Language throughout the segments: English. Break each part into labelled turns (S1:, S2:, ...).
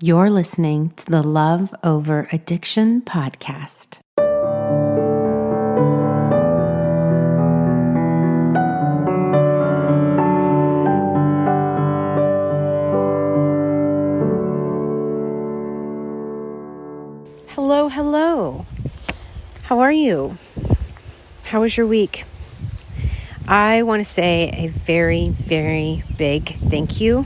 S1: You're listening to the Love Over Addiction podcast. Hello. How are you? How was your week? I want to say a very, very big thank you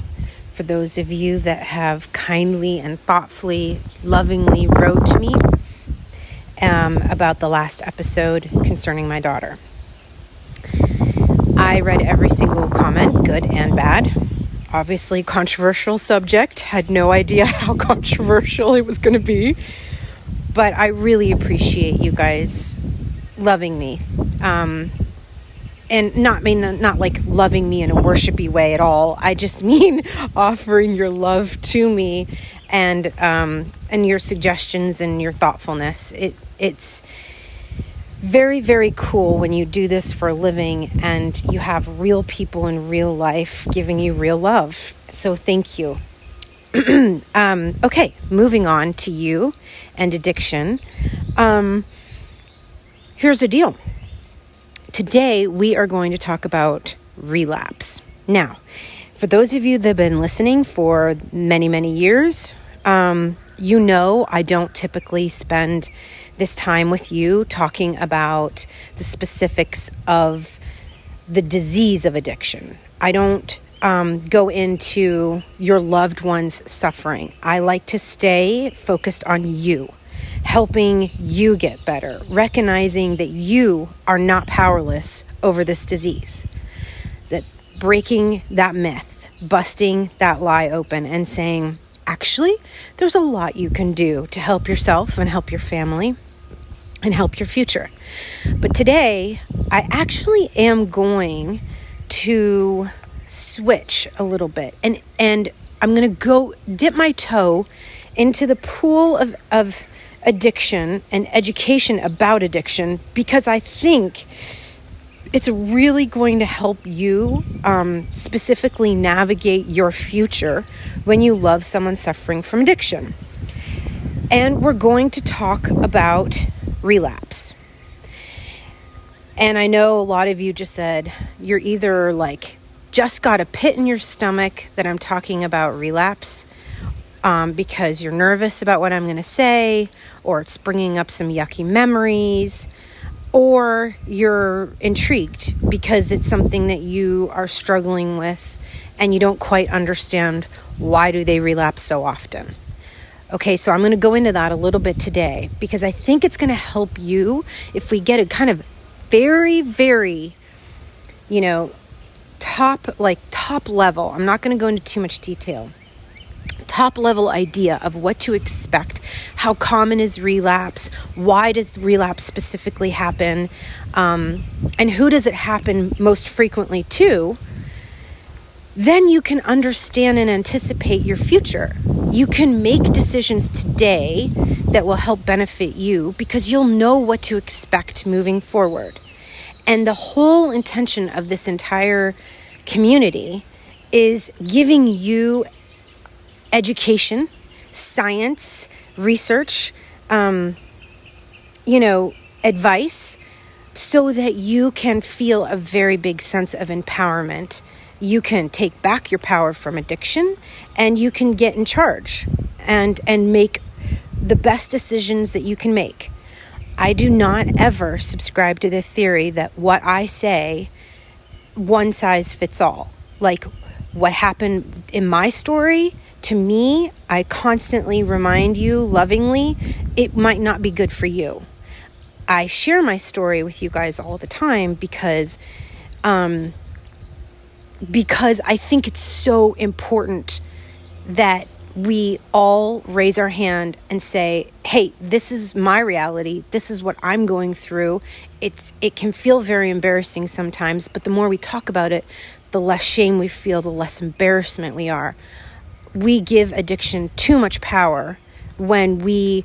S1: for those of you that have kindly and thoughtfully, lovingly wrote to me about the last episode concerning my daughter. I read every single comment, good and bad. Obviously, controversial subject. Had no idea how controversial it was going to be. But I really appreciate you guys loving me. And not like loving me in a worshipy way at all. I just mean offering your love to me and your suggestions and your thoughtfulness. It's very, very cool when you do this for a living and you have real people in real life giving you real love. So thank you. Okay, moving on to you and addiction. Here's the deal. Today, we are going to talk about relapse. Now, for those of you that have been listening for many, many years, you know I don't typically spend this time with you talking about the specifics of the disease of addiction. I don't go into your loved one's suffering. I like to stay focused on you, helping you get better, recognizing that you are not powerless over this disease, that breaking that myth, busting that lie open and saying, actually, there's a lot you can do to help yourself and help your family and help your future. But today, I actually am going to switch a little bit and I'm going to go dip my toe into the pool of addiction and education about addiction because I think it's really going to help you specifically navigate your future when you love someone suffering from addiction. And we're going to talk about relapse. And I know a lot of you just said you're either like just got a pit in your stomach that I'm talking about relapse because you're nervous about what I'm going to say, or it's bringing up some yucky memories, or you're intrigued because it's something that you are struggling with and you don't quite understand why do they relapse so often. Okay, so I'm going to go into that a little bit today because I think it's going to help you if we get a kind of very, very, top level. I'm not going to go into too much detail. Top level idea of what to expect. How common is relapse? Why does relapse specifically happen? And who does it happen most frequently to? Then you can understand and anticipate your future. You can make decisions today that will help benefit you because you'll know what to expect moving forward. And the whole intention of this entire community is giving you education, science, research, advice so that you can feel a very big sense of empowerment. You can take back your power from addiction and you can get in charge and make the best decisions that you can make. I do not ever subscribe to the theory that what I say, one size fits all. Like what happened in my story, to me, I constantly remind you lovingly, it might not be good for you. I share my story with you guys all the time because I think it's so important that we all raise our hand and say, hey, this is my reality. This is what I'm going through. It can feel very embarrassing sometimes, but the more we talk about it, the less shame we feel, the less embarrassment we are. We give addiction too much power when we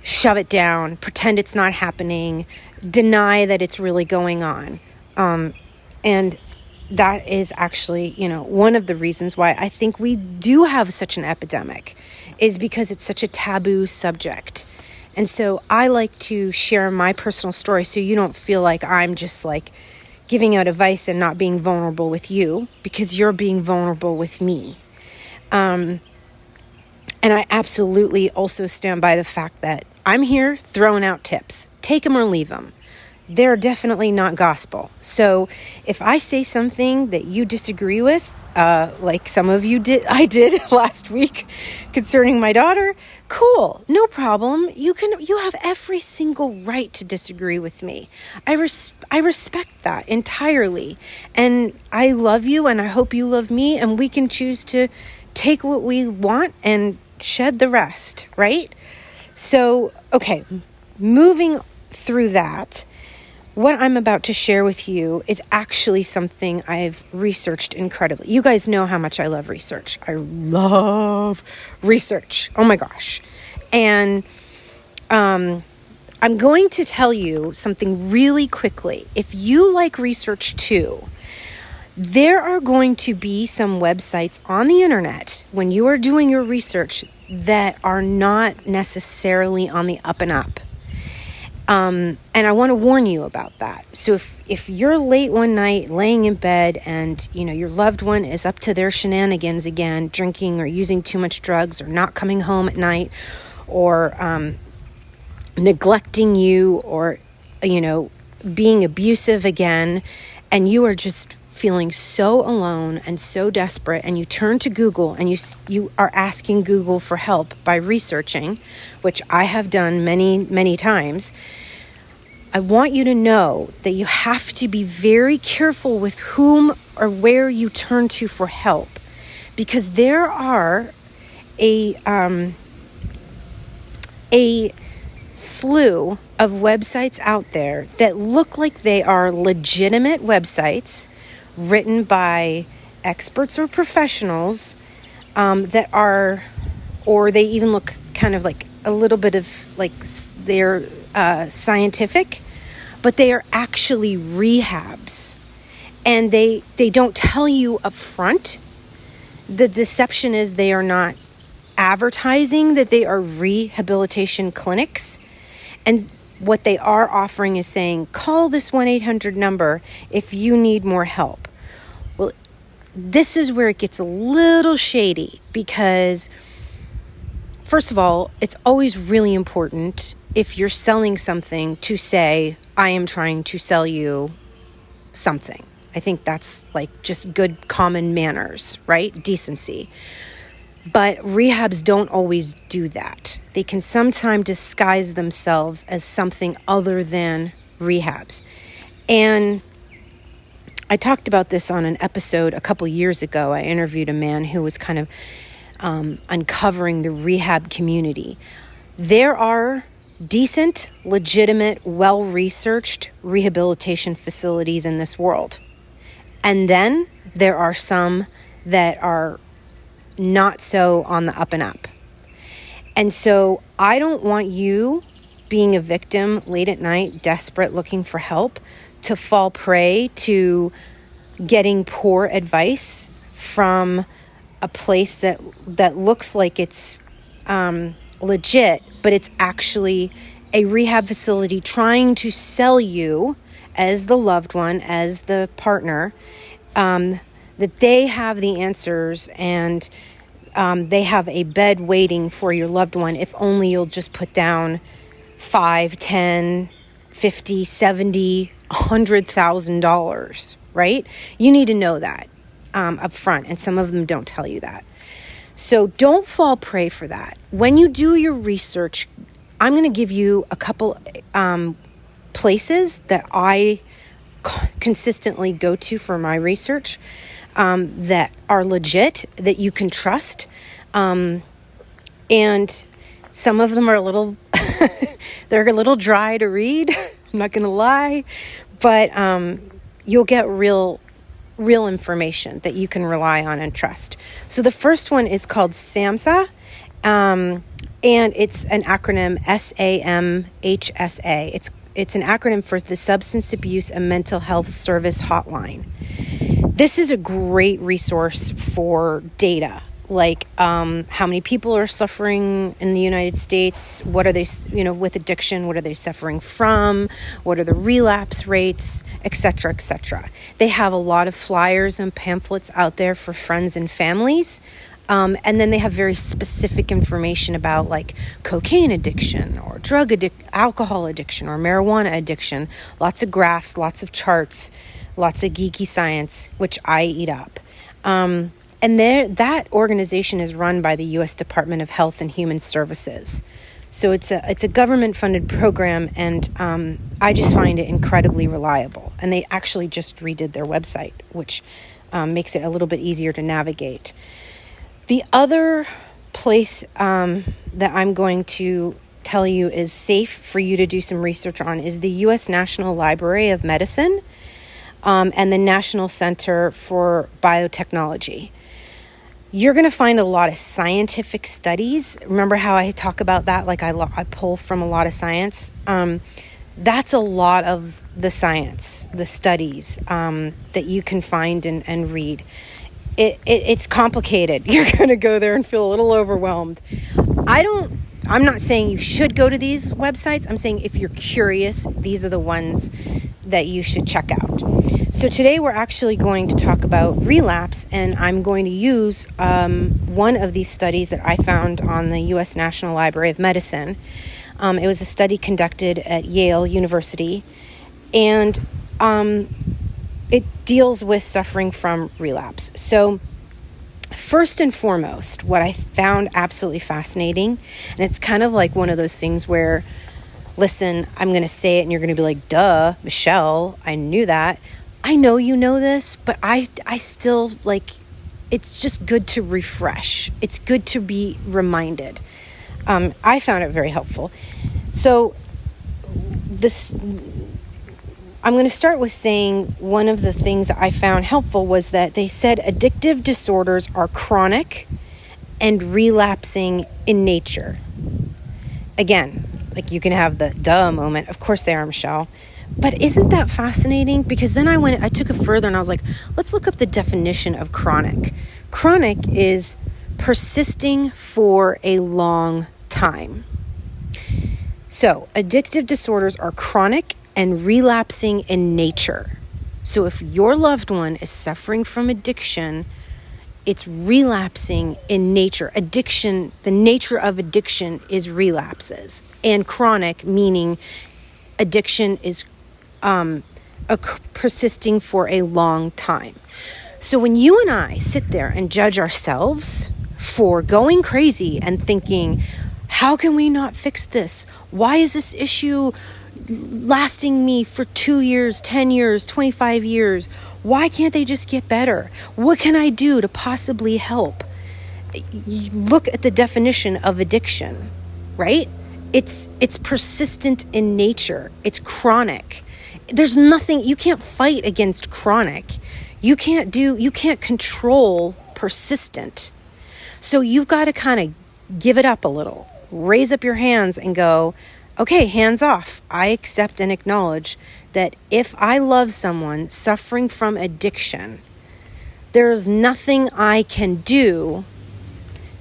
S1: shove it down, pretend it's not happening, deny that it's really going on. And that is actually, one of the reasons why I think we do have such an epidemic, is because it's such a taboo subject. And so I like to share my personal story so you don't feel like I'm just like giving out advice and not being vulnerable with you, because you're being vulnerable with me. And I absolutely also stand by the fact that I'm here throwing out tips. Take them or leave them. They're definitely not gospel. So if I say something that you disagree with, like some of you I did last week concerning my daughter, cool, no problem. You have every single right to disagree with me. I respect that entirely. And I love you, and I hope you love me, and we can choose to take what we want and shed the rest, right? So, okay, moving through that, what I'm about to share with you is actually something I've researched incredibly. You guys know how much I love research. I love research. Oh my gosh. And I'm going to tell you something really quickly. If you like research too, there are going to be some websites on the internet when you are doing your research that are not necessarily on the up and up. And I want to warn you about that. So if you're late one night laying in bed and, your loved one is up to their shenanigans again, drinking or using too much drugs or not coming home at night or neglecting you or, being abusive again, and you are just feeling so alone and so desperate, and you turn to Google and you are asking Google for help by researching, which I have done many, many times, I want you to know that you have to be very careful with whom or where you turn to for help, because there are a slew of websites out there that look like they are legitimate websites written by experts or professionals that are, or they even look kind of like a little bit of like they're scientific, but they are actually rehabs. And they don't tell you up front. The deception is they are not advertising that they are rehabilitation clinics. And what they are offering is saying, call this 1-800 number if you need more help. Well, this is where it gets a little shady, because first of all, it's always really important if you're selling something to say, I am trying to sell you something. I think that's like just good common manners, right? Decency. But rehabs don't always do that. They can sometimes disguise themselves as something other than rehabs. And I talked about this on an episode a couple years ago. I interviewed a man who was kind of uncovering the rehab community. There are decent, legitimate, well-researched rehabilitation facilities in this world. And then there are some that are not so on the up and up. And so I don't want you, being a victim late at night, desperate, looking for help, to fall prey to getting poor advice from a place that looks like it's legit, but it's actually a rehab facility trying to sell you as the loved one, as the partner, that they have the answers and they have a bed waiting for your loved one if only you'll just put down $5, $10, $50, $70, $100,000, right? You need to know that up front, and some of them don't tell you that. So don't fall prey for that. When you do your research, I'm going to give you a couple places that I consistently go to for my research that are legit, that you can trust. And some of them are a little, they're a little dry to read. I'm not going to lie, but you'll get real information that you can rely on and trust. So the first one is called SAMHSA, and it's an acronym SAMHSA. It's an acronym for the Substance Abuse and Mental Health Service Hotline. This is a great resource for data, like how many people are suffering in the United States, what are they, with addiction, what are they suffering from, what are the relapse rates, etc., etc. They have a lot of flyers and pamphlets out there for friends and families. And then they have very specific information about like cocaine addiction or alcohol addiction or marijuana addiction. Lots of graphs, lots of charts, lots of geeky science, which I eat up. And that organization is run by the U.S. Department of Health and Human Services. So it's a government-funded program, and I just find it incredibly reliable. And they actually just redid their website, which makes it a little bit easier to navigate. The other place that I'm going to tell you is safe for you to do some research on is the U.S. National Library of Medicine and the National Center for Biotechnology. You're going to find a lot of scientific studies. Remember how I talk about that? Like I pull from a lot of science. That's a lot of the science, the studies that you can find and read. It's complicated. You're going to go there and feel a little overwhelmed. I'm not saying you should go to these websites. I'm saying if you're curious, these are the ones that you should check out. So today we're actually going to talk about relapse, and I'm going to use one of these studies that I found on the U.S. National Library of Medicine. It was a study conducted at Yale University, and it deals with suffering from relapse. So first and foremost, what I found absolutely fascinating, and it's kind of like one of those things where, listen, I'm going to say it and you're going to be like, duh, Michelle, I knew that. I know you know this, but I still it's just good to refresh. It's good to be reminded. I found it very helpful. So I'm going to start with saying one of the things that I found helpful was that they said addictive disorders are chronic and relapsing in nature. Again, like you can have the duh moment. Of course they are, Michelle. But isn't that fascinating? Because then I took it further and I was like, let's look up the definition of chronic. Chronic is persisting for a long time. So addictive disorders are chronic and relapsing in nature. So if your loved one is suffering from addiction, it's relapsing in nature. Addiction, the nature of addiction is relapses. And chronic, meaning addiction is persisting for a long time. So when you and I sit there and judge ourselves for going crazy and thinking, how can we not fix this? Why is this issue lasting me for 2 years, 10 years, 25 years? Why can't they just get better? What can I do to possibly help? You look at the definition of addiction, right? It's persistent in nature. It's chronic. There's nothing, you can't fight against chronic. You can't control persistent. So you've got to kind of give it up a little. Raise up your hands and go, okay, hands off. I accept and acknowledge that if I love someone suffering from addiction, there's nothing I can do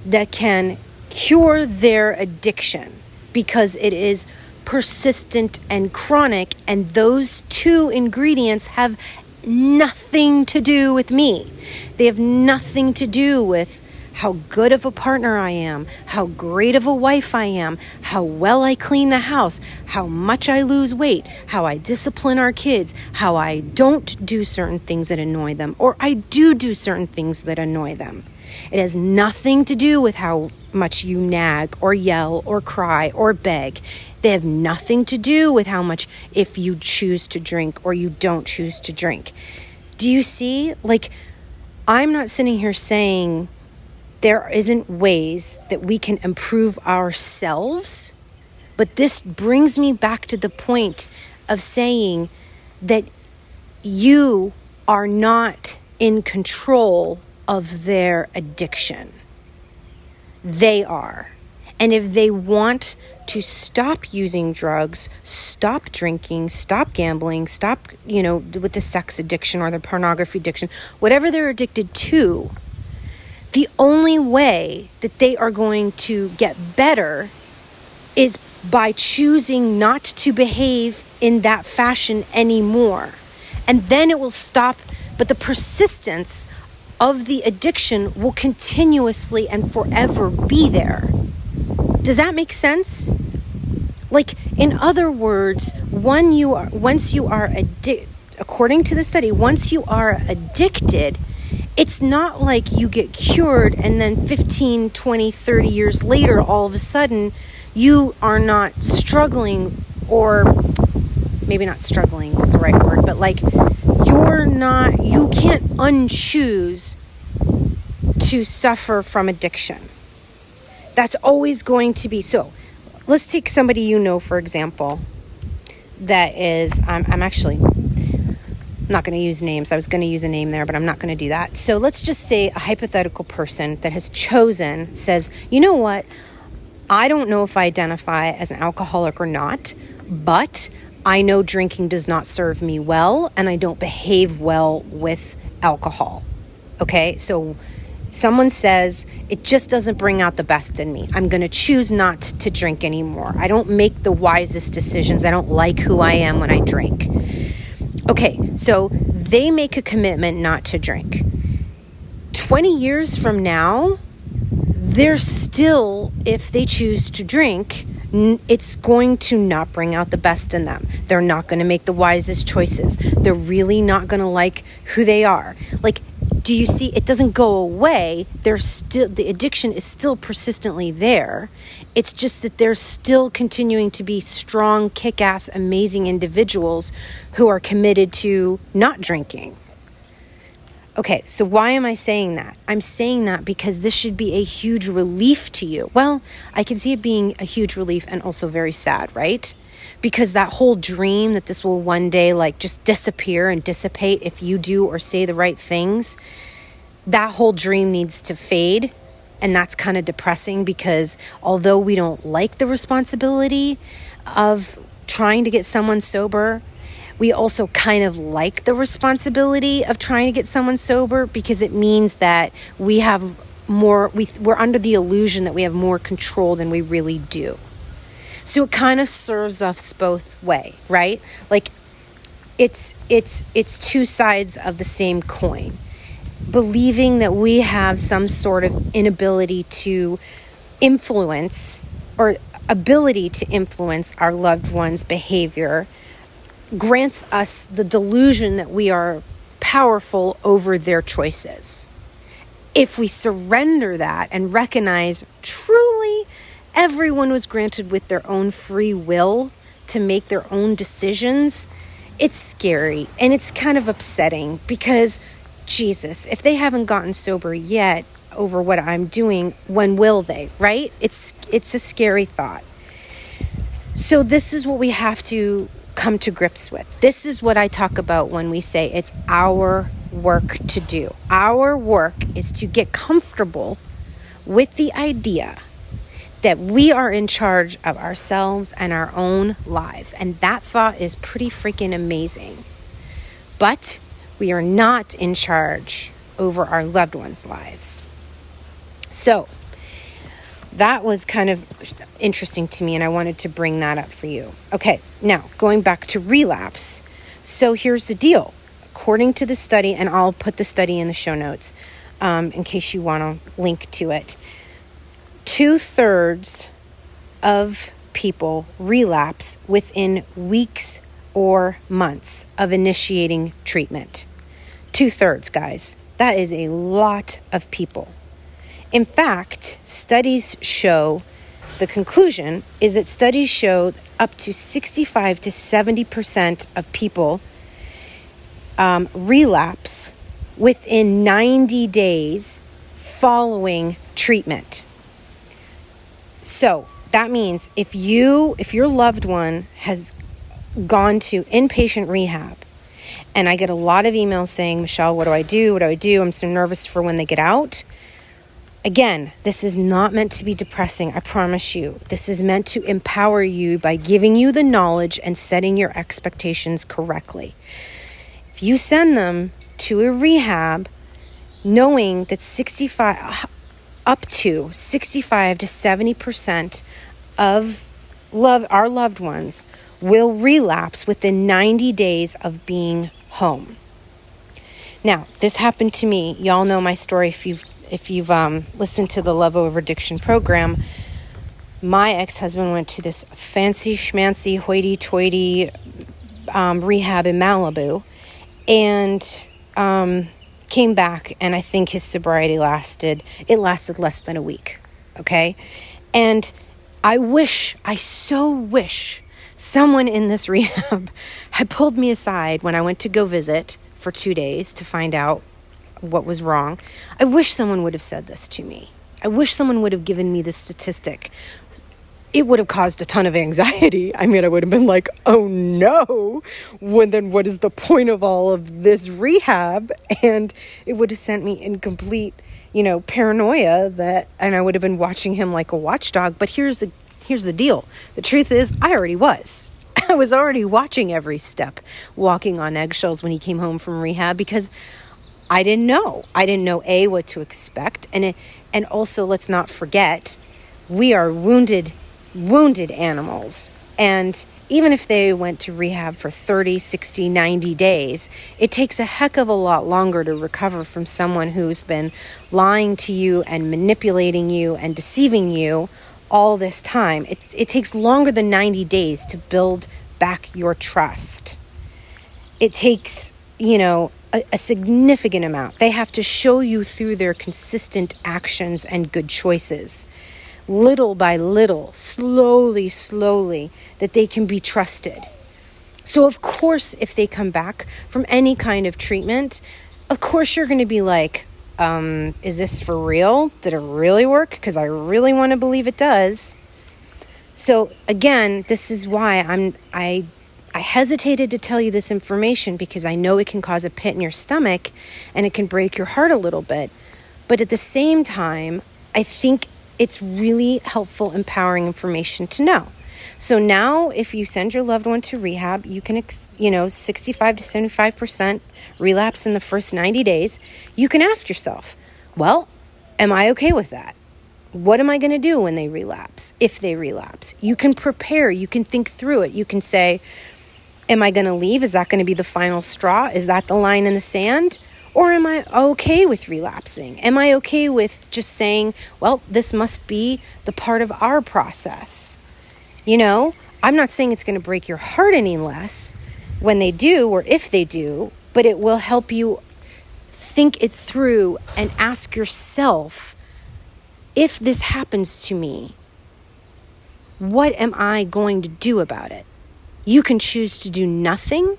S1: that can cure their addiction because it is persistent and chronic, and those two ingredients have nothing to do with me. They have nothing to do with how good of a partner I am, how great of a wife I am, how well I clean the house, how much I lose weight, how I discipline our kids, how I don't do certain things that annoy them, or I do certain things that annoy them. It has nothing to do with how much you nag or yell or cry or beg. They have nothing to do with how much if you choose to drink or you don't choose to drink. Do you see? I'm not sitting here saying there isn't ways that we can improve ourselves, but this brings me back to the point of saying that you are not in control of their addiction. They are. And if they want to stop using drugs, stop drinking, stop gambling, stop, with the sex addiction or the pornography addiction, whatever they're addicted to, the only way that they are going to get better is by choosing not to behave in that fashion anymore. And then it will stop, but the persistence of the addiction will continuously and forever be there. Does that make sense? Like, in other words, according to the study, once you are addicted, it's not like you get cured and then 15, 20, 30 years later, all of a sudden, you are not struggling, or maybe not struggling is the right word, but like you can't unchoose to suffer from addiction. That's always going to be. So let's take somebody for example, that is, I'm actually not going to use names. I was going to use a name there, but I'm not going to do that. So let's just say a hypothetical person that has says, you know what? I don't know if I identify as an alcoholic or not, but I know drinking does not serve me well, and I don't behave well with alcohol. Okay, so someone says, it just doesn't bring out the best in me. I'm going to choose not to drink anymore. I don't make the wisest decisions. I don't like who I am when I drink. Okay, so they make a commitment not to drink. 20 years from now, they're still, if they choose to drink, it's going to not bring out the best in them. They're not going to make the wisest choices. They're really not going to like who they are. Like, do you see? It doesn't go away. The addiction is still persistently there. It's just that they're still continuing to be strong, kick-ass, amazing individuals who are committed to not drinking. Okay, so why am I saying that? I'm saying that because this should be a huge relief to you. Well, I can see it being a huge relief and also very sad, right? Because that whole dream that this will one day just disappear and dissipate if you do or say the right things, that whole dream needs to fade. And that's kind of depressing because although we don't like the responsibility of trying to get someone sober, we also kind of like the responsibility of trying to get someone sober because it means that we have more, we're under the illusion that we have more control than we really do. So it kind of serves us both way, right? Like it's two sides of the same coin. Believing that we have some sort of inability to influence or ability to influence our loved one's behavior grants us the delusion that we are powerful over their choices. If we surrender that and recognize truly everyone was granted with their own free will to make their own decisions, it's scary and it's kind of upsetting because, Jesus, if they haven't gotten sober yet over what I'm doing, when will they, right? It's a scary thought. So this is what we have to come to grips with. This is what I talk about when we say it's our work to do. Our work is to get comfortable with the idea that we are in charge of ourselves and our own lives. And that thought is pretty freaking amazing. But we are not in charge over our loved ones' lives. So that was kind of interesting to me, and I wanted to bring that up for you. Okay, now going back to relapse. So here's the deal. According to the study, and I'll put the study in the show notes in case you want to link to it, 2/3 of people relapse within weeks or months of initiating treatment. 2/3, guys. That is a lot of people. In fact, the conclusion is that studies show up to 65 to 70% of people relapse within 90 days following treatment. So that means if your loved one has gone to inpatient rehab, and I get a lot of emails saying, Michelle, what do I do? I'm so nervous for when they get out. Again, this is not meant to be depressing, I promise you. This is meant to empower you by giving you the knowledge and setting your expectations correctly. If you send them to a rehab, knowing that up to 65 to 70% of our loved ones will relapse within 90 days of being home. Now, this happened to me. Y'all know my story if you've listened to the Love Over Addiction program. My ex-husband went to this fancy schmancy hoity-toity rehab in Malibu and came back, and I think his sobriety lasted less than a week, okay? And I so wish someone in this rehab had pulled me aside when I went to go visit for 2 days to find out what was wrong. I wish someone would have said this to me. I wish someone would have given me this statistic. It would have caused a ton of anxiety. I mean, I would have been like, oh no, well, then what is the point of all of this rehab? And it would have sent me in complete, paranoia and I would have been watching him like a watchdog. But here's the deal. The truth is, I already was. I was already watching every step, walking on eggshells when he came home from rehab, because I didn't know. I didn't know, what to expect. And also, let's not forget, we are wounded animals. And even if they went to rehab for 30, 60, 90 days, it takes a heck of a lot longer to recover from someone who's been lying to you and manipulating you and deceiving you all this time. It takes longer than 90 days to build back your trust. It takes, a significant amount. They have to show you through their consistent actions and good choices, little by little, slowly, that they can be trusted. So of course, if they come back from any kind of treatment, of course you're going to be like, is this for real? Did it really work? Because I really want to believe it does. So again, this is why I hesitated to tell you this information, because I know it can cause a pit in your stomach and it can break your heart a little bit. But at the same time, I think it's really helpful, empowering information to know. So now if you send your loved one to rehab, you can, 65 to 75% relapse in the first 90 days. You can ask yourself, well, am I okay with that? What am I going to do when they relapse, if they relapse? You can prepare. You can think through it. You can say, am I going to leave? Is that going to be the final straw? Is that the line in the sand? Or am I okay with relapsing? Am I okay with just saying, well, this must be the part of our process? I'm not saying it's going to break your heart any less when they do, or if they do, but it will help you think it through and ask yourself, if this happens to me, what am I going to do about it? You can choose to do nothing.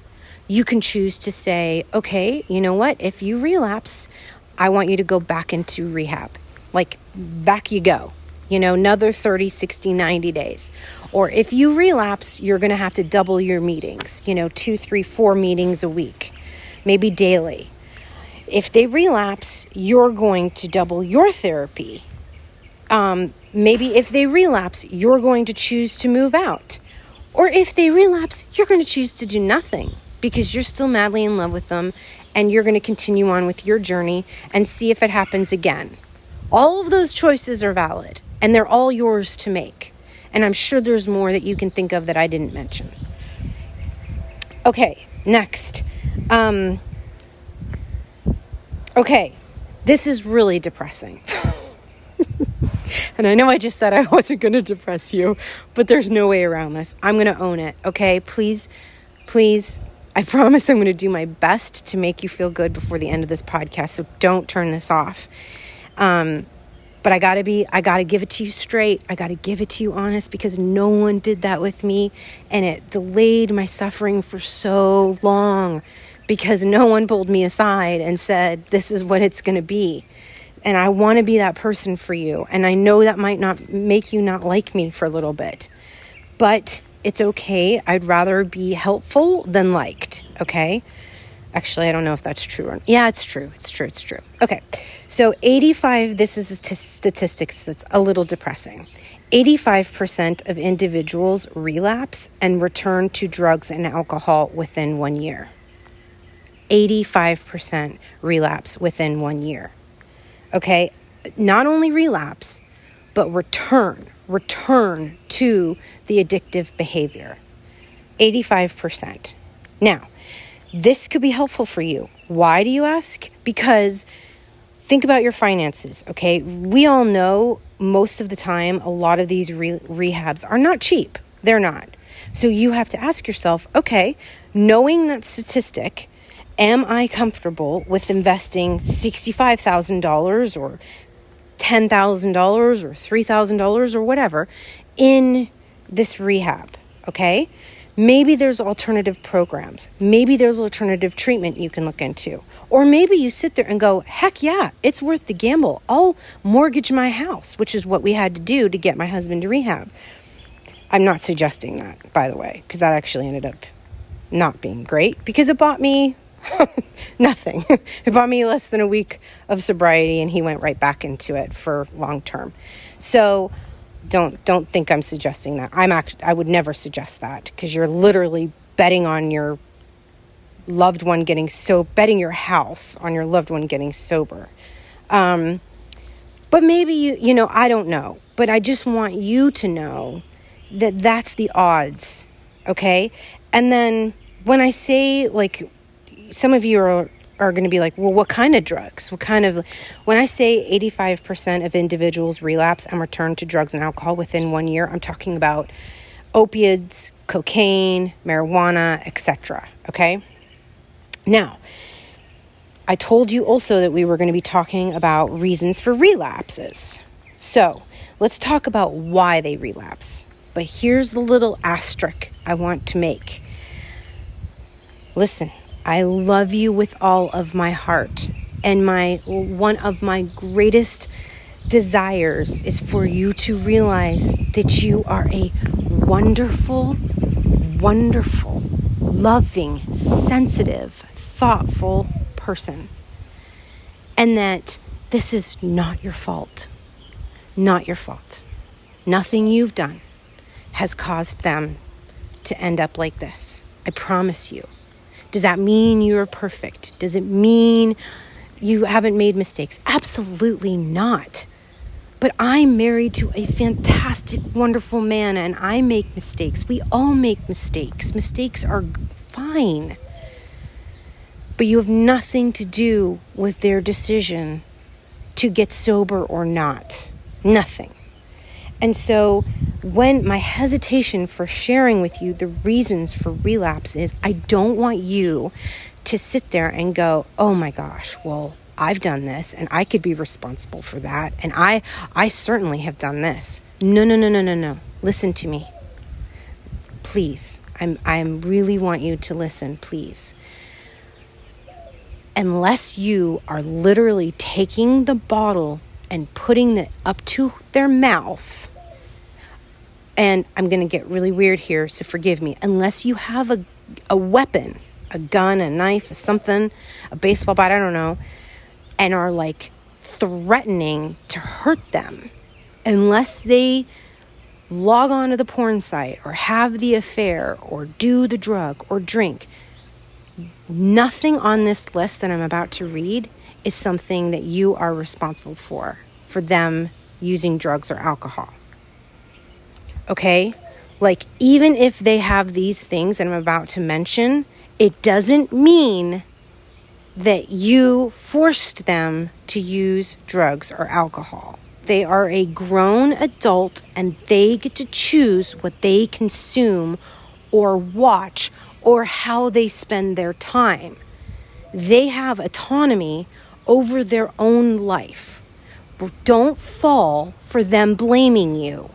S1: You can choose to say, okay, you know what? If you relapse, I want you to go back into rehab. Like, back you go. Another 30, 60, 90 days. Or if you relapse, you're going to have to double your meetings, 2, 3, 4 meetings a week, maybe daily. If they relapse, you're going to double your therapy. Maybe if they relapse, you're going to choose to move out. Or if they relapse, you're going to choose to do nothing, because you're still madly in love with them and you're going to continue on with your journey and see if it happens again. All of those choices are valid and they're all yours to make. And I'm sure there's more that you can think of that I didn't mention. Okay, next. Okay, this is really depressing. And I know I just said I wasn't going to depress you, but there's no way around this. I'm going to own it, okay? Please, I promise I'm going to do my best to make you feel good before the end of this podcast, so don't turn this off. But I got to give it to you straight. I got to give it to you honest, because no one did that with me, and it delayed my suffering for so long, because no one pulled me aside and said, this is what it's going to be. And I want to be that person for you. And I know that might not make you not like me for a little bit, but it's okay. I'd rather be helpful than liked. Okay. Actually, I don't know if that's true. Yeah, it's true. It's true. Okay. So 85, this is a statistics that's a little depressing. 85% of individuals relapse and return to drugs and alcohol within 1 year. 85% relapse within 1 year. Okay. Not only relapse, but return to the addictive behavior. 85%. Now, this could be helpful for you. Why do you ask? Because think about your finances, okay? We all know most of the time a lot of these rehabs are not cheap. They're not. So you have to ask yourself, okay, knowing that statistic, am I comfortable with investing $65,000 or $10,000 or $3,000 or whatever in this rehab, okay? Maybe there's alternative programs. Maybe there's alternative treatment you can look into. Or maybe you sit there and go, heck yeah, it's worth the gamble. I'll mortgage my house, which is what we had to do to get my husband to rehab. I'm not suggesting that, by the way, because that actually ended up not being great because it bought me nothing. It bought me less than a week of sobriety and he went right back into it for long term. So don't think I'm suggesting that. I would never suggest that because you're literally betting on your loved one betting your house on your loved one getting sober. But maybe you know, I don't know, but I just want you to know that that's the odds. Okay. And then when I say, like, some of you are going to be like, well, what kind of drugs? When I say 85% of individuals relapse and return to drugs and alcohol within 1 year, I'm talking about opiates, cocaine, marijuana, etc. Okay? Now, I told you also that we were going to be talking about reasons for relapses. So let's talk about why they relapse. But here's the little asterisk I want to make. Listen, I love you with all of my heart. And one of my greatest desires is for you to realize that you are a wonderful, wonderful, loving, sensitive, thoughtful person. And that this is not your fault. Not your fault. Nothing you've done has caused them to end up like this. I promise you. Does that mean you're perfect? Does it mean you haven't made mistakes? Absolutely not. But I'm married to a fantastic, wonderful man, and I make mistakes. We all make mistakes. Mistakes are fine. But you have nothing to do with their decision to get sober or not. Nothing. And so when my hesitation for sharing with you the reasons for relapse is, I don't want you to sit there and go, oh my gosh, well, I've done this and I could be responsible for that. And I certainly have done this. No. Listen to me. Please. I really want you to listen, please. Unless you are literally taking the bottle and putting it up to their mouth, and I'm going to get really weird here, so forgive me, unless you have a weapon, a gun, a knife, something, a baseball bat, I don't know, and are like threatening to hurt them, unless they log on to the porn site or have the affair or do the drug or drink, nothing on this list that I'm about to read is something that you are responsible for them using drugs or alcohol. Okay? Like, even if they have these things that I'm about to mention, it doesn't mean that you forced them to use drugs or alcohol. They are a grown adult and they get to choose what they consume or watch or how they spend their time. They have autonomy over their own life. But don't fall for them blaming you.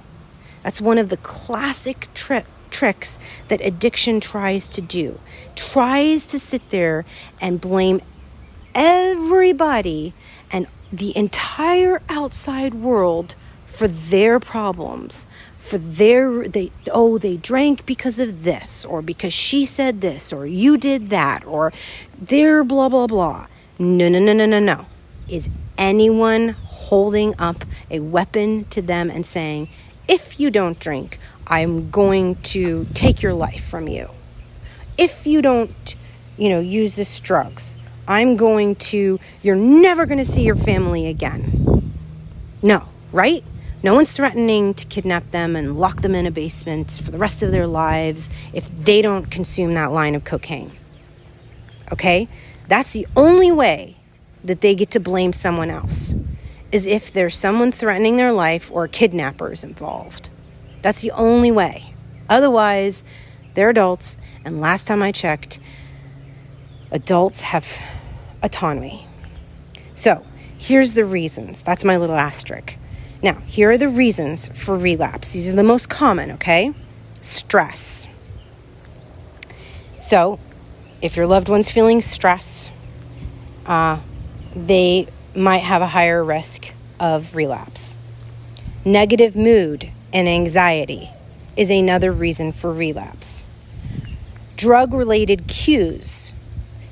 S1: That's one of the classic tricks that addiction tries to do. Tries to sit there and blame everybody and the entire outside world for their problems, for they drank because of this, or because she said this, or you did that, or they're blah, blah, blah. No. Is anyone holding up a weapon to them and saying, if you don't drink, I'm going to take your life from you? If you don't, use this drugs, you're never going to see your family again. No, right? No one's threatening to kidnap them and lock them in a basement for the rest of their lives if they don't consume that line of cocaine. Okay? That's the only way that they get to blame someone else, is if there's someone threatening their life or kidnappers involved. That's the only way. Otherwise, they're adults, and last time I checked, adults have autonomy. So, here's the reasons. That's my little asterisk. Now, here are the reasons for relapse. These are the most common, okay? Stress. So, if your loved one's feeling stress, they might have a higher risk of relapse. Negative mood and anxiety is another reason for relapse. Drug-related cues.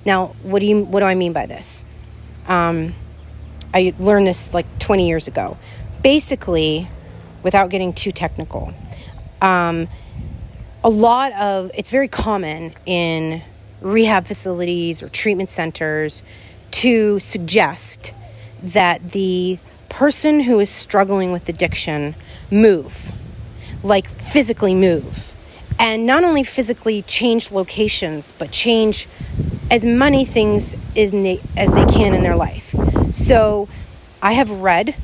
S1: Now, what do I mean by this? I learned this like 20 years ago. Basically, without getting too technical, it's very common in rehab facilities or treatment centers to suggest that the person who is struggling with addiction physically move. And not only physically change locations, but change as many things as they can in their life. So I have read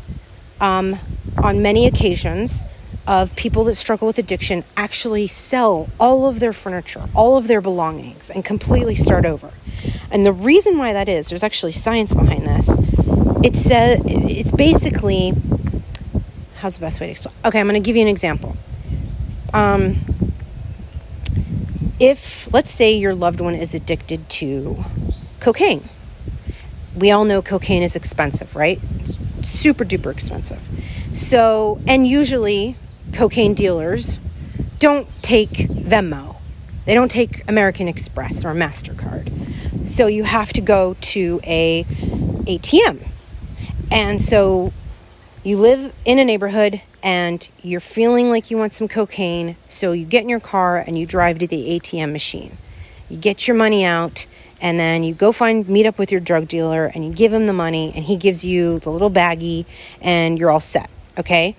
S1: on many occasions of people that struggle with addiction actually sell all of their furniture, all of their belongings, and completely start over. And the reason why that is, there's actually science behind this. It's basically, how's the best way to explain? Okay, I'm going to give you an example. If, let's say your loved one is addicted to cocaine. We all know cocaine is expensive, right? It's super duper expensive. So, and usually cocaine dealers don't take Venmo. They don't take American Express or MasterCard. So you have to go to a ATM. And so you live in a neighborhood and you're feeling like you want some cocaine. So you get in your car and you drive to the ATM machine. You get your money out and then you go meet up with your drug dealer and you give him the money and he gives you the little baggie and you're all set. Okay?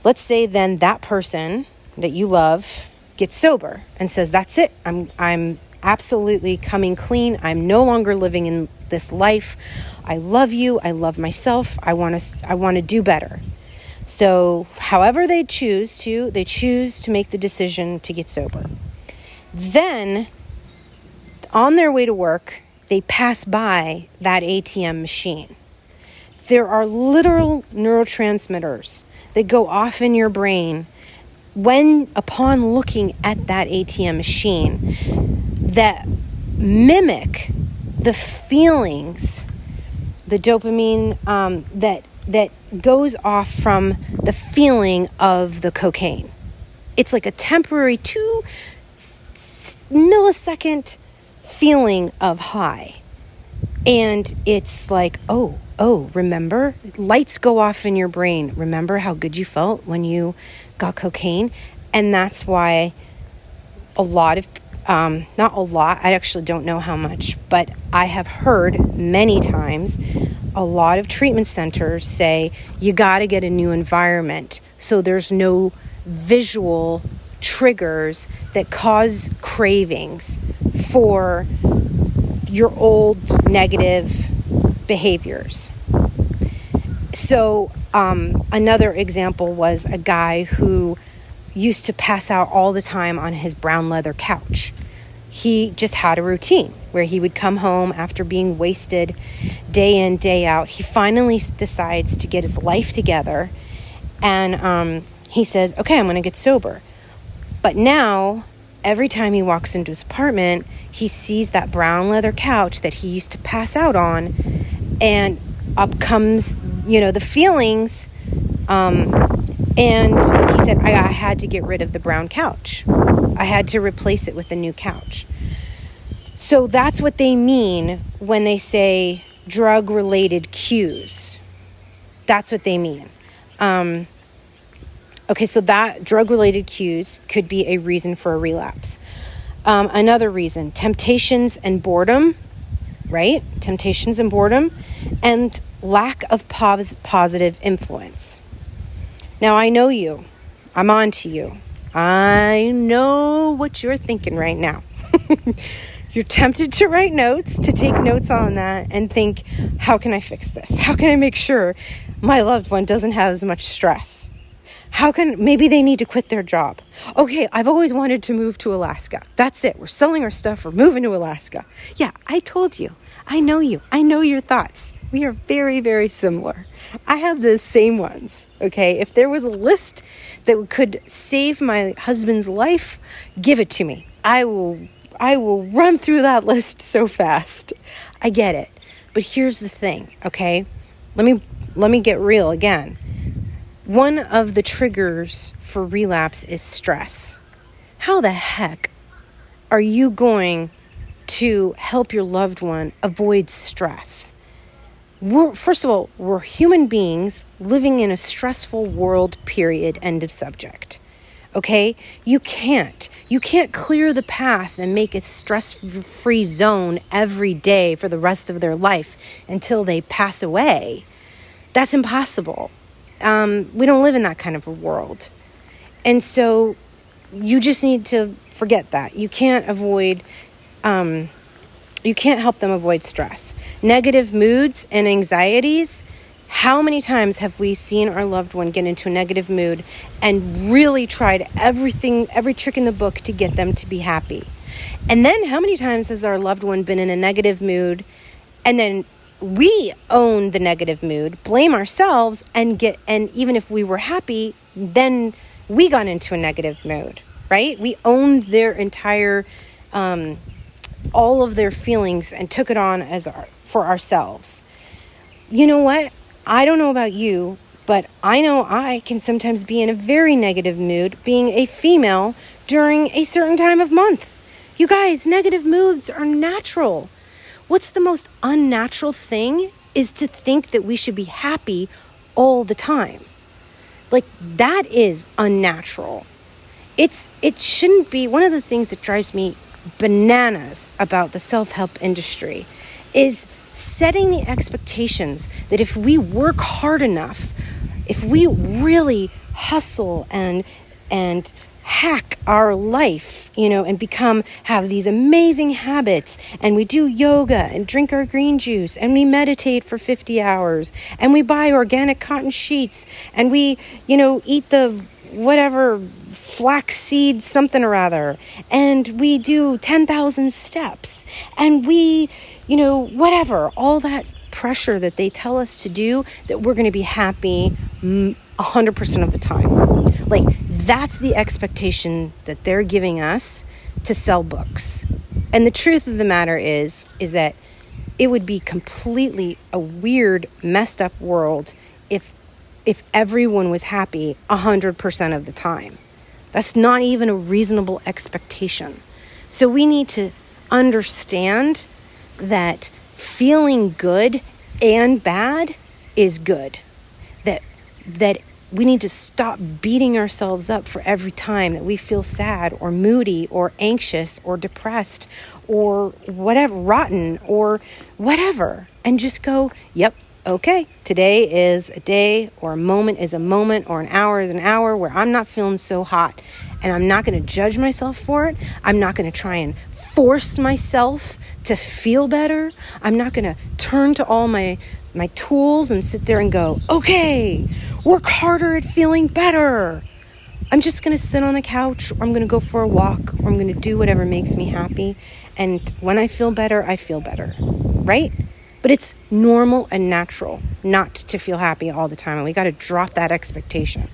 S1: Let's say then that person that you love gets sober and says, that's it. I'm absolutely coming clean. I'm no longer living in this life. I love you. I love myself. I want to do better. So however they choose to make the decision to get sober. Then on their way to work, they pass by that ATM machine. There are literal neurotransmitters that go off in your brain upon looking at that ATM machine that mimic the feelings, the dopamine that goes off from the feeling of the cocaine. It's like a temporary 2 millisecond feeling of high. And it's like, oh, remember? Lights go off in your brain. Remember how good you felt when you got cocaine? And that's why not a lot, I actually don't know how much, but I have heard many times a lot of treatment centers say, you got to get a new environment so there's no visual triggers that cause cravings for your old negative behaviors. So another example was a guy who used to pass out all the time on his brown leather couch. He just had a routine where he would come home after being wasted day in, day out. He finally decides to get his life together and he says, okay, I'm going to get sober. But now, every time he walks into his apartment, he sees that brown leather couch that he used to pass out on, and up comes, the feelings And he said, I had to get rid of the brown couch. I had to replace it with a new couch. So that's what they mean when they say drug-related cues. That's what they mean. Okay, so that drug-related cues could be a reason for a relapse. Another reason, temptations and boredom, right? Temptations and boredom, and lack of positive influence. Now, I know you. I'm on to you. I know what you're thinking right now. You're tempted to write notes, to take notes on that and think, how can I fix this? How can I make sure my loved one doesn't have as much stress? Maybe they need to quit their job. Okay, I've always wanted to move to Alaska. That's it. We're selling our stuff. We're moving to Alaska. Yeah, I told you. I know you. I know your thoughts. We are very, very similar. I have the same ones, okay? If there was a list that could save my husband's life, give it to me. I will run through that list so fast. I get it. But here's the thing, okay? Let me get real again. One of the triggers for relapse is stress. How the heck are you going to help your loved one avoid stress? First of all, we're human beings living in a stressful world, period, end of subject. Okay? You can't clear the path and make a stress-free zone every day for the rest of their life until they pass away. That's impossible. We don't live in that kind of a world. And so you just need to forget that. You can't help them avoid stress. Negative moods and anxieties. How many times have we seen our loved one get into a negative mood and really tried every trick in the book to get them to be happy? And then how many times has our loved one been in a negative mood and then we own the negative mood, blame ourselves, and even if we were happy, then we got into a negative mood, right? We owned their entire, all of their feelings and took it on for ourselves. You know what? I don't know about you, but I know I can sometimes be in a very negative mood being a female during a certain time of month. You guys, negative moods are natural. What's the most unnatural thing is to think that we should be happy all the time. Like, that is unnatural. It shouldn't be. One of the things that drives me bananas about the self-help industry is setting the expectations that if we work hard enough, if we really hustle and hack our life, and have these amazing habits, and we do yoga and drink our green juice and we meditate for 50 hours and we buy organic cotton sheets and we, eat the whatever flaxseed something or other, and we do 10,000 steps and we, whatever, all that pressure that they tell us to do, that we're going to be happy 100% of the time. Like, that's the expectation that they're giving us to sell books. And the truth of the matter is that it would be completely a weird, messed up world if everyone was happy 100% of the time. That's not even a reasonable expectation. So we need to understand that feeling good and bad is good. That we need to stop beating ourselves up for every time that we feel sad or moody or anxious or depressed or whatever, rotten or whatever, and just go, yep, okay, today is a day, or a moment is a moment, or an hour is an hour where I'm not feeling so hot, and I'm not going to judge myself for it. I'm not going to try and force myself to feel better. I'm not going to turn to all my tools and sit there and go, okay, work harder at feeling better. I'm just going to sit on the couch, or I'm going to go for a walk, or I'm going to do whatever makes me happy. And when I feel better, I feel better, right? But it's normal and natural not to feel happy all the time. And we got to drop that expectation.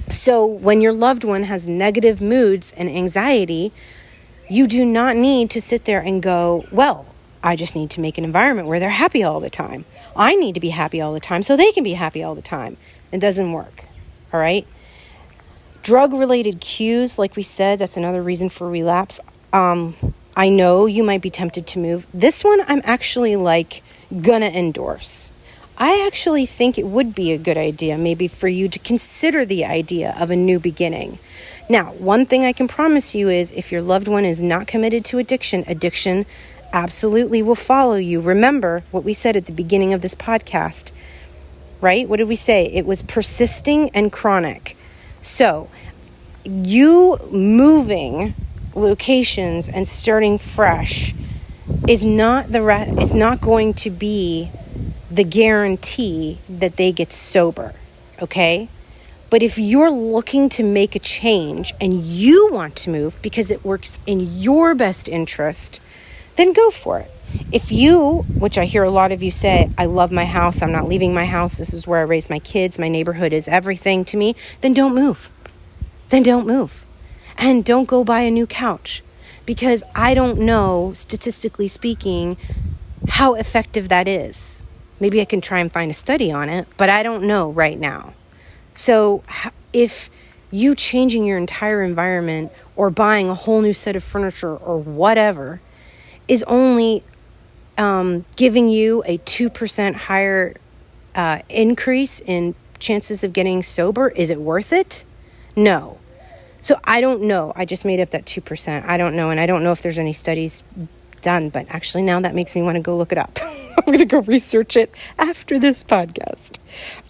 S1: So when your loved one has negative moods and anxiety, you do not need to sit there and go, well, I just need to make an environment where they're happy all the time. I need to be happy all the time so they can be happy all the time. It doesn't work. All right. Drug-related cues, like we said, that's another reason for relapse. I know you might be tempted to move. This one I'm actually gonna endorse. I actually think it would be a good idea maybe for you to consider the idea of a new beginning. Now, one thing I can promise you is if your loved one is not committed to addiction absolutely will follow you. Remember what we said at the beginning of this podcast, right? What did we say? It was persisting and chronic. So you moving locations and starting fresh is not going to be the guarantee that they get sober, okay? But if you're looking to make a change and you want to move because it works in your best interest, then go for it. If you, which I hear a lot of you say, I love my house, I'm not leaving my house, this is where I raise my kids, my neighborhood is everything to me, then don't move. And don't go buy a new couch, because I don't know, statistically speaking, how effective that is. Maybe I can try and find a study on it, but I don't know right now. So if you changing your entire environment or buying a whole new set of furniture or whatever is only giving you a 2% higher increase in chances of getting sober, is it worth it? No. So I don't know. I just made up that 2%. I don't know. And I don't know if there's any studies done, but actually now that makes me want to go look it up. I'm going to go research it after this podcast.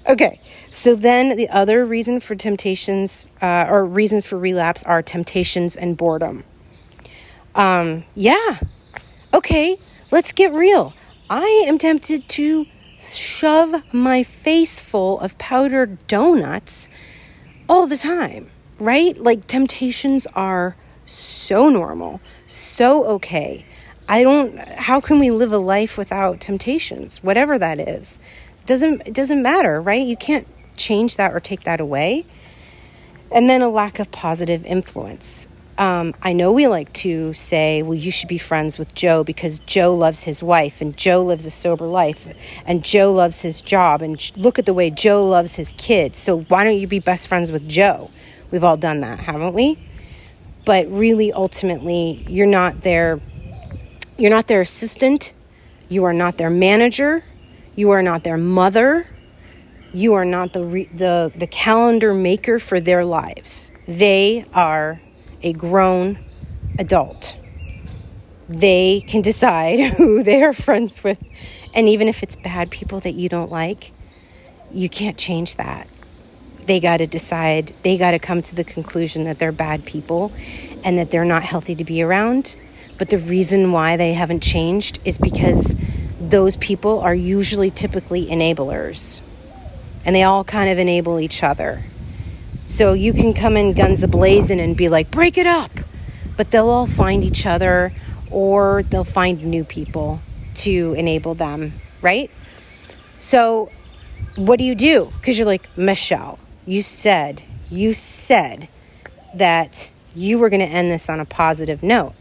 S1: Okay. So then the other reason for temptations or reasons for relapse are temptations and boredom. Yeah. Okay. Let's get real. I am tempted to shove my face full of powdered donuts all the time. Right? Like temptations are so normal, so okay. How can we live a life without temptations? Whatever that is. It doesn't matter, right? You can't change that or take that away. And then a lack of positive influence. I know we like to say, well, you should be friends with Joe because Joe loves his wife and Joe lives a sober life and Joe loves his job and look at the way Joe loves his kids. So why don't you be best friends with Joe? We've all done that, haven't we? But really, ultimately, you're not their assistant. You are not their manager. You are not their mother. You are not the calendar maker for their lives. They are a grown adult. They can decide who they are friends with. And even if it's bad people that you don't like, you can't change that. They got to decide, they got to come to the conclusion that they're bad people and that they're not healthy to be around. But the reason why they haven't changed is because those people are typically enablers. And they all kind of enable each other. So you can come in guns a-blazing and be like, break it up. But they'll all find each other or they'll find new people to enable them, right? So what do? Because you're like, Michelle, you said that you were going to end this on a positive note.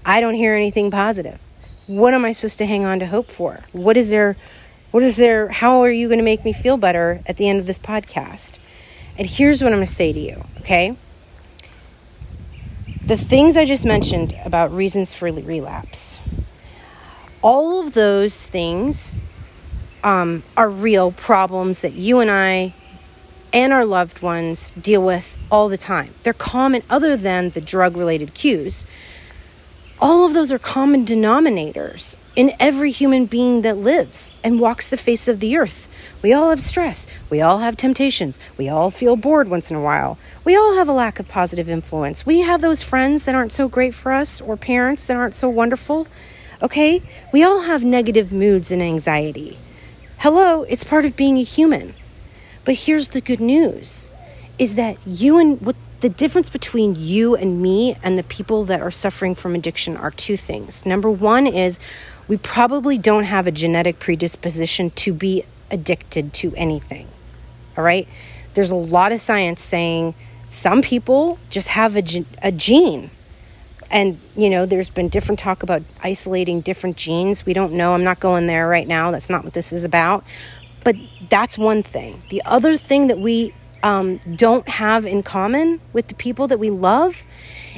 S1: I don't hear anything positive. What am I supposed to hang on to hope for? How are you going to make me feel better at the end of this podcast? And here's what I'm going to say to you, okay? The things I just mentioned about reasons for relapse, all of those things are real problems that you and I and our loved ones deal with all the time. They're common other than the drug-related cues. All of those are common denominators in every human being that lives and walks the face of the earth. We all have stress. We all have temptations. We all feel bored once in a while. We all have a lack of positive influence. We have those friends that aren't so great for us or parents that aren't so wonderful. Okay? We all have negative moods and anxiety. Hello, it's part of being a human. But here's the good news, is that the difference between you and me and the people that are suffering from addiction are two things. Number one is we probably don't have a genetic predisposition to be addicted to anything. All right? There's a lot of science saying some people just have a gene. And, there's been different talk about isolating different genes. We don't know. I'm not going there right now. That's not what this is about. But that's one thing. The other thing that we don't have in common with the people that we love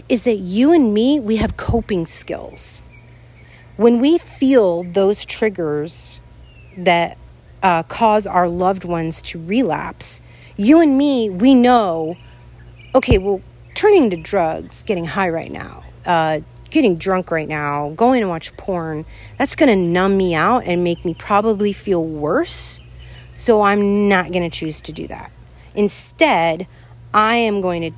S1: is that you and me, we have coping skills. When we feel those triggers that cause our loved ones to relapse, you and me, we know, okay, well, turning to drugs, getting high right now, getting drunk right now, going to watch porn, that's going to numb me out and make me probably feel worse. So I'm not going to choose to do that. Instead, I am going to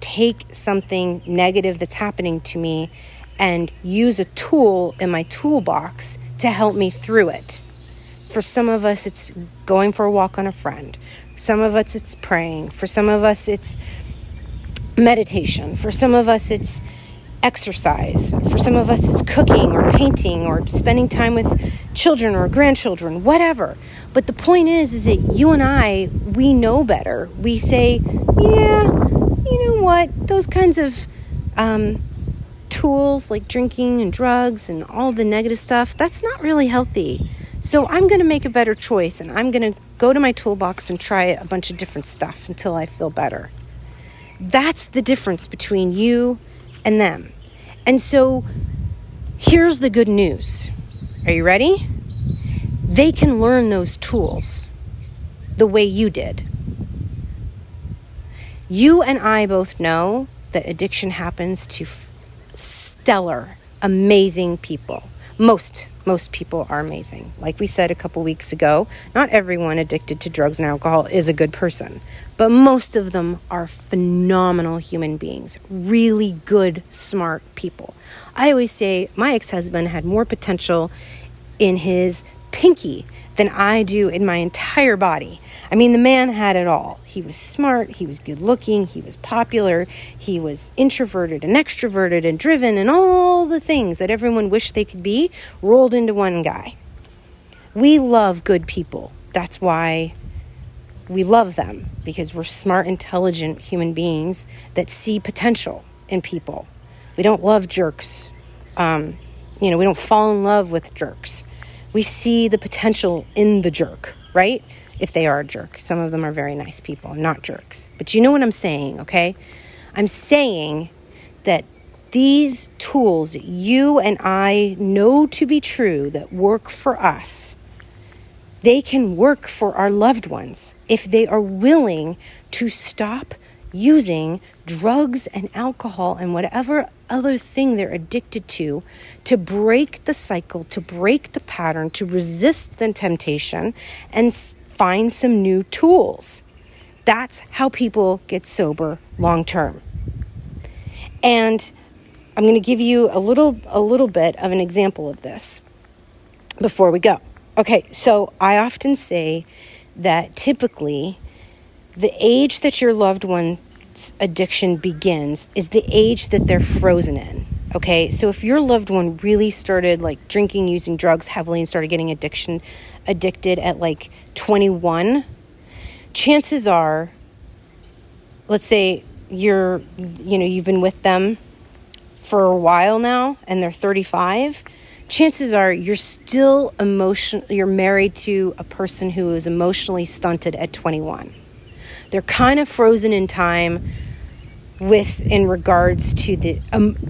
S1: take something negative that's happening to me and use a tool in my toolbox to help me through it. For some of us, it's going for a walk on a friend. Some of us, it's praying. For some of us, it's meditation. For some of us, it's exercise. For some of us, it's cooking or painting or spending time with children or grandchildren, whatever. But the point is that you and I, we know better. We say, yeah, you know what? Those kinds of tools like drinking and drugs and all the negative stuff, that's not really healthy. So I'm going to make a better choice, and I'm going to go to my toolbox and try a bunch of different stuff until I feel better. That's the difference between you and them. And so here's the good news. Are you ready? They can learn those tools the way you did. You and I both know that addiction happens to stellar, amazing people. Most people are amazing. Like we said a couple weeks ago, not everyone addicted to drugs and alcohol is a good person, but most of them are phenomenal human beings, really good, smart people. I always say my ex-husband had more potential in his pinky than I do in my entire body. I mean, the man had it all. He was smart, he was good looking, he was popular, he was introverted and extroverted and driven, and all the things that everyone wished they could be rolled into one guy. We love good people. That's why we love them, because we're smart, intelligent human beings that see potential in people. We don't love jerks. We don't fall in love with jerks. We see the potential in the jerk, right? If they are a jerk. Some of them are very nice people, not jerks. But you know what I'm saying, okay? I'm saying that these tools you and I know to be true that work for us, they can work for our loved ones if they are willing to stop using drugs and alcohol and whatever other thing they're addicted to break the cycle, to break the pattern, to resist the temptation, and find some new tools. That's how people get sober long term. And I'm going to give you a little bit of an example of this before we go. Okay, so I often say that typically the age that your loved one's addiction begins is the age that they're frozen in. Okay, so if your loved one really started like drinking, using drugs heavily and started getting addicted at like 21, chances are, let's say you've been with them for a while now and they're 35, chances are you're married to a person who is emotionally stunted at 21. They're kind of frozen in time in regards to the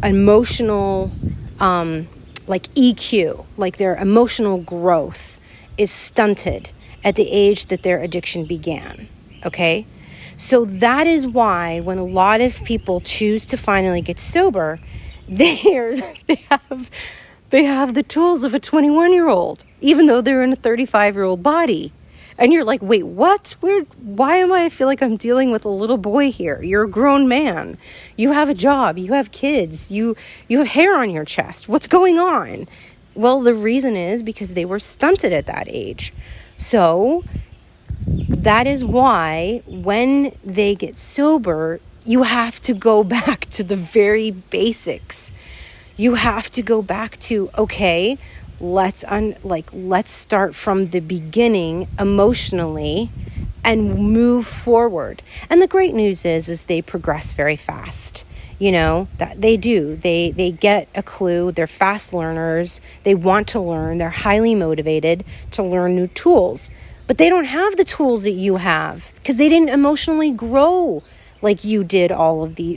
S1: emotional, like EQ, like their emotional growth is stunted at the age that their addiction began. Okay? So that is why when a lot of people choose to finally get sober, they have the tools of a 21-year-old, even though they're in a 35-year-old body. And you're like, wait, what? Why am I feel like I'm dealing with a little boy here? You're a grown man. You have a job. You have kids. You have hair on your chest. What's going on? Well, the reason is because they were stunted at that age. So that is why when they get sober, you have to go back to the very basics. You have to go back to, okay, let's start from the beginning emotionally and move forward. And the great news is they progress very fast. That they do. They get a clue. They're fast learners. They want to learn. They're highly motivated to learn new tools. But they don't have the tools that you have because they didn't emotionally grow like you did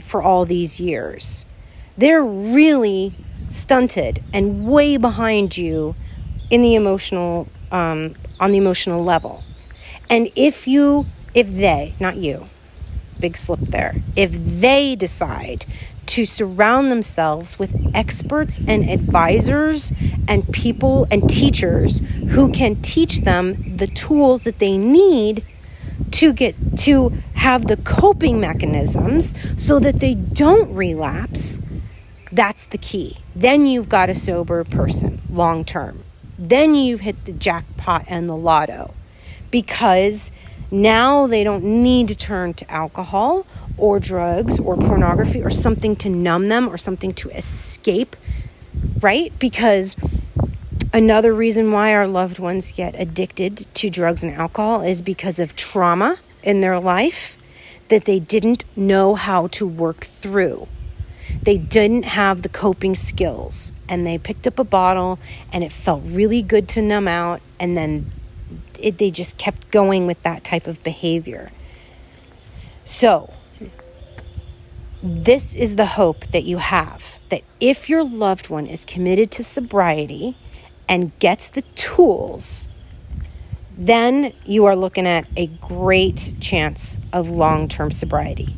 S1: for all these years. They're really stunted and way behind you in the emotional, on the emotional level. And if they, not you, big slip there, if they decide to surround themselves with experts and advisors and people and teachers who can teach them the tools that they need to have the coping mechanisms so that they don't relapse, that's the key. Then you've got a sober person long term. Then you've hit the jackpot and the lotto, because now they don't need to turn to alcohol or drugs or pornography or something to numb them or something to escape, right? Because another reason why our loved ones get addicted to drugs and alcohol is because of trauma in their life that they didn't know how to work through. They didn't have the coping skills, and they picked up a bottle and it felt really good to numb out, and then they just kept going with that type of behavior. So this is the hope that you have, that if your loved one is committed to sobriety and gets the tools, then you are looking at a great chance of long-term sobriety.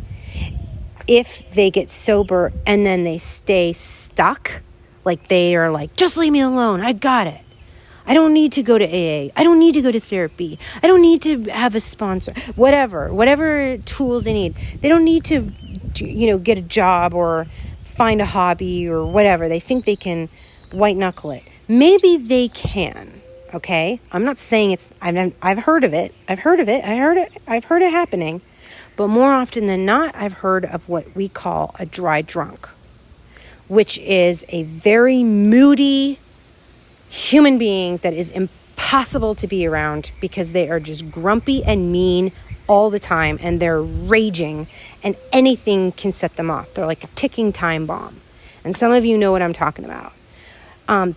S1: If they get sober and then they stay stuck, like they are like, just leave me alone, I got it. I don't need to go to AA. I don't need to go to therapy. I don't need to have a sponsor. Whatever tools they need. They don't need to get a job or find a hobby or whatever. They think they can white knuckle it. Maybe they can. Okay? I'm not saying I've heard of it. I've heard it happening. But more often than not, I've heard of what we call a dry drunk, which is a very moody human being that is impossible to be around because they are just grumpy and mean all the time, and they're raging, and anything can set them off. They're like a ticking time bomb. And some of you know what I'm talking about.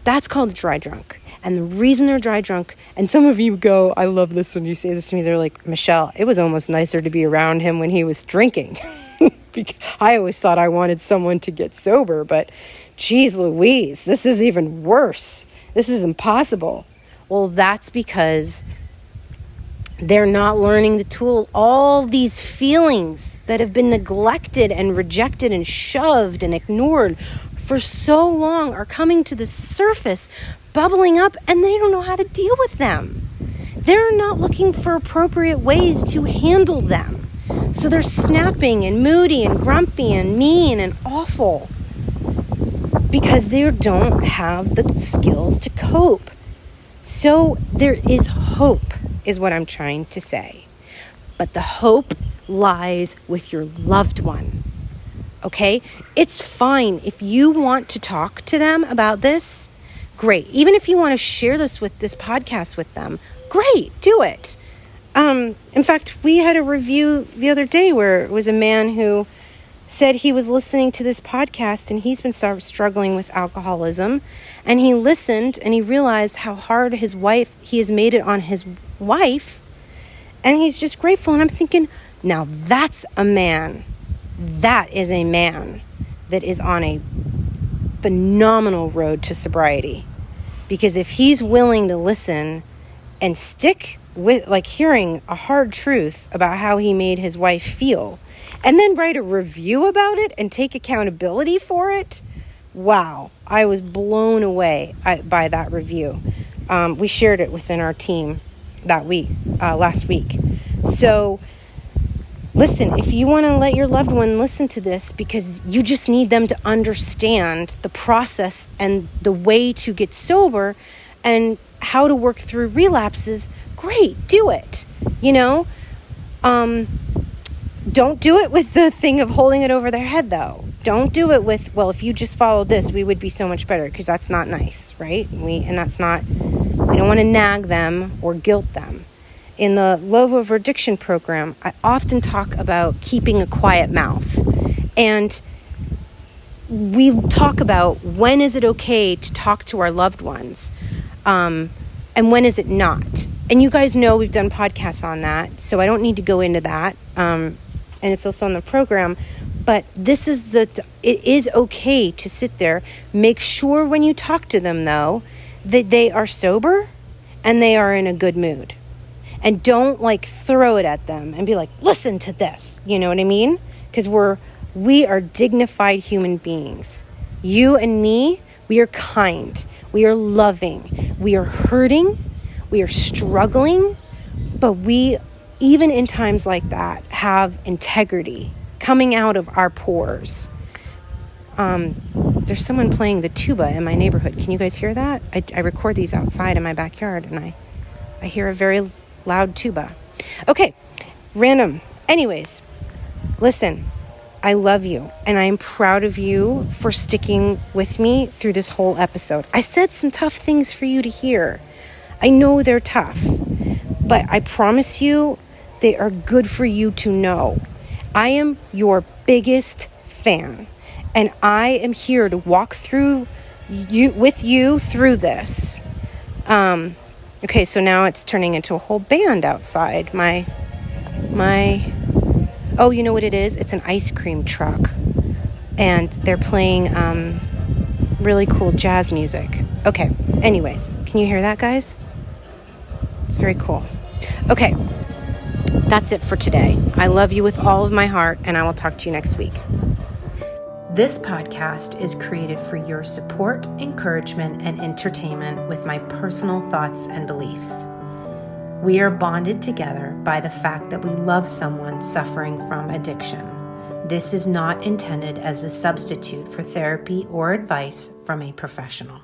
S1: That's called a dry drunk. And the reason they're dry drunk, and some of you go, I love this when you say this to me, they're like, Michelle, it was almost nicer to be around him when he was drinking. I always thought I wanted someone to get sober, but geez Louise, this is even worse. This is impossible. Well, that's because they're not learning the tool. All these feelings that have been neglected and rejected and shoved and ignored for so long are coming to the surface, bubbling up, and they don't know how to deal with them. They're not looking for appropriate ways to handle them. So they're snapping and moody and grumpy and mean and awful because they don't have the skills to cope. So there is hope, is what I'm trying to say. But the hope lies with your loved one. Okay? It's fine if you want to talk to them about this. Great. Even if you want to share this podcast with them, great, do it. In fact, we had a review the other day where it was a man who said he was listening to this podcast and he's been struggling with alcoholism, and he listened and he realized how hard he has made it on his wife, and he's just grateful. And I'm thinking, now that's a man. That is a man that is on a phenomenal road to sobriety, because if he's willing to listen and stick with, like, hearing a hard truth about how he made his wife feel and then write a review about it and take accountability for it, wow, I was blown away by that review. We shared it within our team last week. So listen, if you want to let your loved one listen to this because you just need them to understand the process and the way to get sober and how to work through relapses, great, do it. Don't do it with the thing of holding it over their head, though. Don't do it with, well, if you just followed this, we would be so much better, because that's not nice, right? We don't want to nag them or guilt them. In the Love Over Addiction program, I often talk about keeping a quiet mouth. And we talk about when is it okay to talk to our loved ones, and when is it not. And you guys know we've done podcasts on that, so I don't need to go into that. And it's also on the program. But this is it is okay to sit there. Make sure when you talk to them, though, that they are sober and they are in a good mood. And don't throw it at them and be like, listen to this. You know what I mean? Because we are dignified human beings. You and me, we are kind. We are loving. We are hurting. We are struggling. But we, even in times like that, have integrity coming out of our pores. There's someone playing the tuba in my neighborhood. Can you guys hear that? I record these outside in my backyard, and I hear a very loud tuba. Okay, random. Anyways, listen, I love you, and I am proud of you for sticking with me through this whole episode. I said some tough things for you to hear. I know they're tough, but I promise you they are good for you to know. I am your biggest fan, and I am here to walk with you through this. Okay, so now it's turning into a whole band outside. Oh, you know what it is? It's an ice cream truck, and they're playing really cool jazz music. Okay, anyways, can you hear that, guys? It's very cool. Okay. That's it for today. I love you with all of my heart, and I will talk to you next week. This podcast is created for your support, encouragement, and entertainment with my personal thoughts and beliefs. We are bonded together by the fact that we love someone suffering from addiction. This is not intended as a substitute for therapy or advice from a professional.